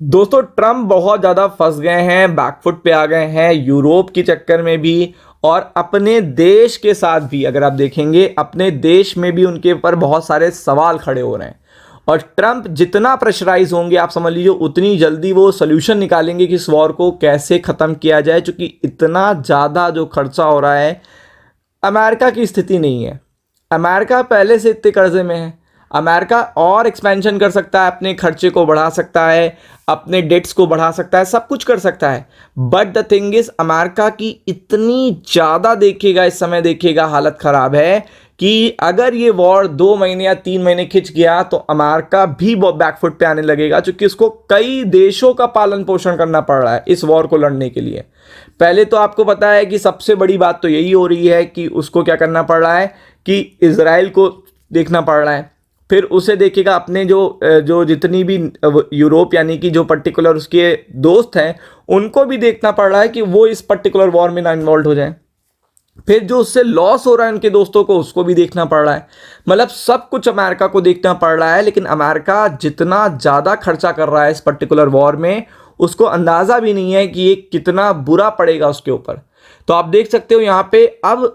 दोस्तों ट्रम्प बहुत ज़्यादा फंस गए हैं, बैकफुट पे आ गए हैं यूरोप के चक्कर में भी और अपने देश के साथ भी। अगर आप देखेंगे अपने देश में भी उनके ऊपर बहुत सारे सवाल खड़े हो रहे हैं और ट्रम्प जितना प्रेशराइज होंगे आप समझ लीजिए उतनी जल्दी वो सोल्यूशन निकालेंगे कि इस वॉर को कैसे ख़त्म किया जाए, क्योंकि इतना ज़्यादा जो खर्चा हो रहा है। अमेरिका की स्थिति नहीं है, अमेरिका पहले से इतने कर्जे में है। अमेरिका और एक्सपेंशन कर सकता है, अपने खर्चे को बढ़ा सकता है, अपने डेट्स को बढ़ा सकता है, सब कुछ कर सकता है। But the thing is America की इतनी ज़्यादा देखिएगा इस समय देखिएगा हालत ख़राब है कि अगर ये वॉर 2 महीने या 3 महीने खिंच गया तो अमेरिका भी बैकफुट पे आने लगेगा, क्योंकि उसको कई देशों का पालन पोषण करना पड़ रहा है इस वॉर को लड़ने के लिए। पहले तो आपको पता है कि सबसे बड़ी बात तो यही हो रही है कि उसको क्या करना पड़ रहा है कि इजराइल को देखना पड़ रहा है। फिर उसे देखिएगा अपने जो जो जितनी भी यूरोप यानी कि जो पर्टिकुलर उसके दोस्त हैं उनको भी देखना पड़ रहा है कि वो इस पर्टिकुलर वॉर में ना इन्वॉल्व हो जाए। फिर जो उससे लॉस हो रहा है उनके दोस्तों को उसको भी देखना पड़ रहा है। मतलब सब कुछ अमेरिका को देखना पड़ रहा है, लेकिन अमेरिका जितना ज़्यादा खर्चा कर रहा है इस पर्टिकुलर वॉर में उसको अंदाज़ा भी नहीं है कि ये कितना बुरा पड़ेगा उसके ऊपर। तो आप देख सकते हो यहाँ पे अब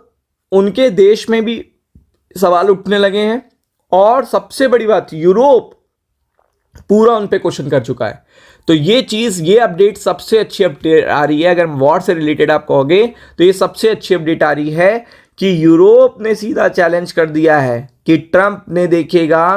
उनके देश में भी सवाल उठने लगे हैं और सबसे बड़ी बात यूरोप पूरा उन पे क्वेश्चन कर चुका है। तो ये चीज़ ये अपडेट सबसे अच्छी अपडेट आ रही है। अगर वॉर से रिलेटेड आप कहोगे तो ये सबसे अच्छी अपडेट आ रही है कि यूरोप ने सीधा चैलेंज कर दिया है कि ट्रंप ने देखिएगा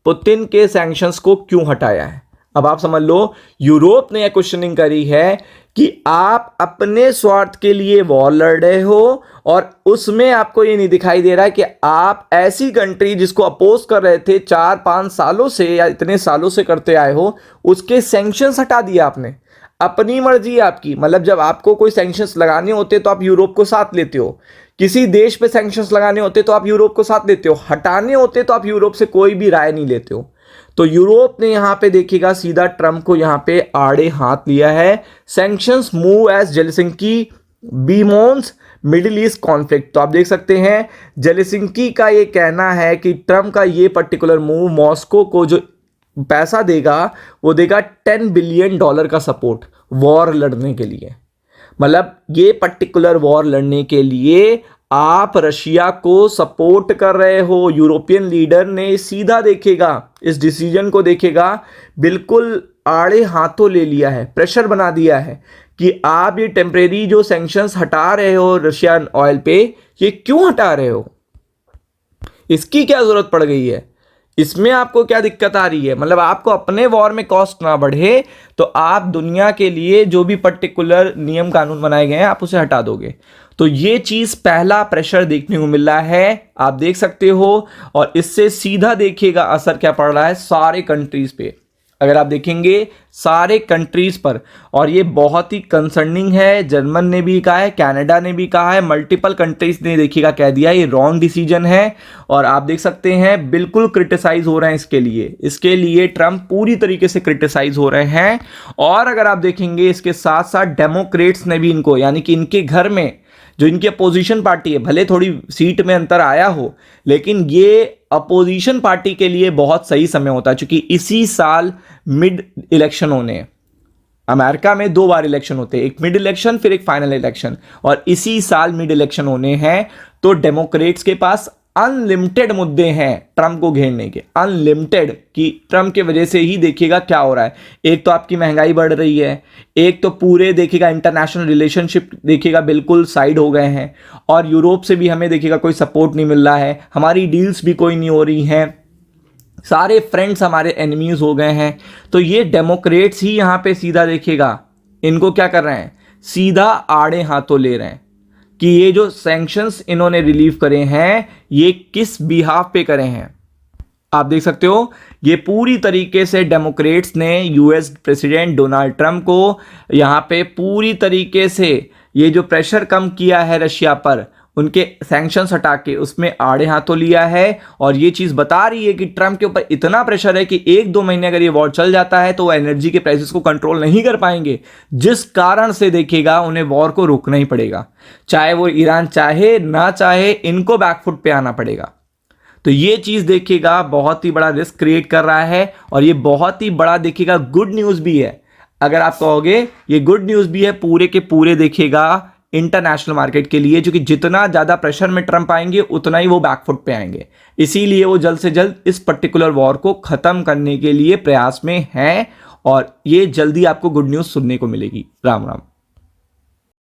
पुतिन के सैंक्शंस को क्यों हटाया है। अब आप समझ लो यूरोप ने यह क्वेश्चनिंग करी है कि आप अपने स्वार्थ के लिए वॉर लड़ रहे हो और उसमें आपको ये नहीं दिखाई दे रहा है कि आप ऐसी कंट्री जिसको अपोज कर रहे थे 4-5 सालों से या इतने सालों से करते आए हो उसके सैंक्शंस हटा दिया आपने। अपनी मर्जी है आपकी। मतलब जब आपको कोई सैंक्शंस लगाने होते तो आप यूरोप को साथ लेते हो, किसी देश पे सैंक्शंस लगाने होते तो आप यूरोप को साथ लेते हो, हटाने होते तो आप यूरोप से कोई भी राय नहीं लेते हो। तो यूरोप ने यहां पे देखिएगा सीधा ट्रंप को यहां पे आड़े हाथ लिया है। Sanctions move as Zelensky bemoans Middle East conflict. तो आप देख सकते हैं जेलेसिंकी का ये कहना है कि ट्रंप का ये पर्टिकुलर मूव मॉस्को को जो पैसा देगा वो देगा $10 बिलियन का सपोर्ट वॉर लड़ने के लिए। मतलब ये पर्टिकुलर वॉर लड़ने के लिए आप रशिया को सपोर्ट कर रहे हो। यूरोपियन लीडर ने सीधा देखेगा इस डिसीजन को देखेगा बिल्कुल आड़े हाथों ले लिया है, प्रेशर बना दिया है कि आप ये टेम्परेरी जो सैंक्शंस हटा रहे हो रशियन ऑयल पे ये क्यों हटा रहे हो, इसकी क्या जरूरत पड़ गई है, इसमें आपको क्या दिक्कत आ रही है। मतलब आपको अपने वॉर में कॉस्ट ना बढ़े तो आप दुनिया के लिए जो भी पर्टिकुलर नियम कानून बनाए गए हैं आप उसे हटा दोगे। तो ये चीज पहला प्रेशर देखने को मिल रहा है, आप देख सकते हो। और इससे सीधा देखिएगा असर क्या पड़ रहा है सारे कंट्रीज पे। अगर आप देखेंगे सारे कंट्रीज पर, और ये बहुत ही कंसर्निंग है। जर्मन ने भी कहा है, कनाडा ने भी कहा है, मल्टीपल कंट्रीज ने देखिएगा कह दिया ये रॉन्ग डिसीजन है। और आप देख सकते हैं बिल्कुल क्रिटिसाइज हो रहे हैं इसके लिए ट्रंप पूरी तरीके से क्रिटिसाइज हो रहे हैं। और अगर आप देखेंगे इसके साथ साथ डेमोक्रेट्स ने भी इनको यानी कि इनके घर में जो इनकी अपोजिशन पार्टी है, भले थोड़ी सीट में अंतर आया हो लेकिन ये अपोजिशन पार्टी के लिए बहुत सही समय होता है, क्योंकि इसी साल मिड इलेक्शन होने हैं। अमेरिका में 2 बार इलेक्शन होते हैं, एक मिड इलेक्शन फिर एक फाइनल इलेक्शन, और इसी साल मिड इलेक्शन होने हैं। तो डेमोक्रेट्स के पास अनलिमिटेड मुद्दे हैं ट्रंप को घेरने के, अनलिमिटेड, कि ट्रंप के वजह से ही देखिएगा क्या हो रहा है। एक तो आपकी महंगाई बढ़ रही है, एक तो पूरे देखिएगा इंटरनेशनल रिलेशनशिप देखिएगा बिल्कुल साइड हो गए हैं, और यूरोप से भी हमें देखिएगा कोई सपोर्ट नहीं मिल रहा है, हमारी डील्स भी कोई नहीं हो रही हैं, सारे फ्रेंड्स हमारे एनिमीज हो गए हैं। तो ये डेमोक्रेट्स ही यहां पे सीधा देखिएगा इनको क्या कर रहे हैं, सीधा आड़े हाथों ले रहे हैं कि ये जो सैंक्शंस इन्होंने रिलीव करे हैं ये किस बिहाफ पे करे हैं। आप देख सकते हो ये पूरी तरीके से डेमोक्रेट्स ने यूएस प्रेसिडेंट डोनाल्ड ट्रंप को यहां पे पूरी तरीके से ये जो प्रेशर कम किया है रशिया पर, उनके सैंक्शंस हटा के उसमें आड़े हाथों लिया है। और ये चीज बता रही है कि ट्रंप के ऊपर इतना प्रेशर है कि 1-2 महीने अगर ये वॉर चल जाता है तो वो एनर्जी के प्राइसेस को कंट्रोल नहीं कर पाएंगे, जिस कारण से देखिएगा उन्हें वॉर को रोकना ही पड़ेगा, चाहे वो ईरान चाहे ना चाहे, इनको बैकफुट पे आना पड़ेगा। तो ये चीज देखिएगा बहुत ही बड़ा रिस्क क्रिएट कर रहा है, और ये बहुत ही बड़ा देखिएगा गुड न्यूज भी है। अगर आप कहोगे ये गुड न्यूज़ भी है, पूरे के पूरे देखिएगा इंटरनेशनल मार्केट के लिए, क्योंकि जितना ज़्यादा प्रेशर में ट्रंप आएंगे उतना ही वो बैकफुट पे आएंगे। इसीलिए वो जल्द से जल्द इस पर्टिकुलर वॉर को ख़त्म करने के लिए प्रयास में हैं और ये जल्दी आपको गुड न्यूज़ सुनने को मिलेगी। राम राम।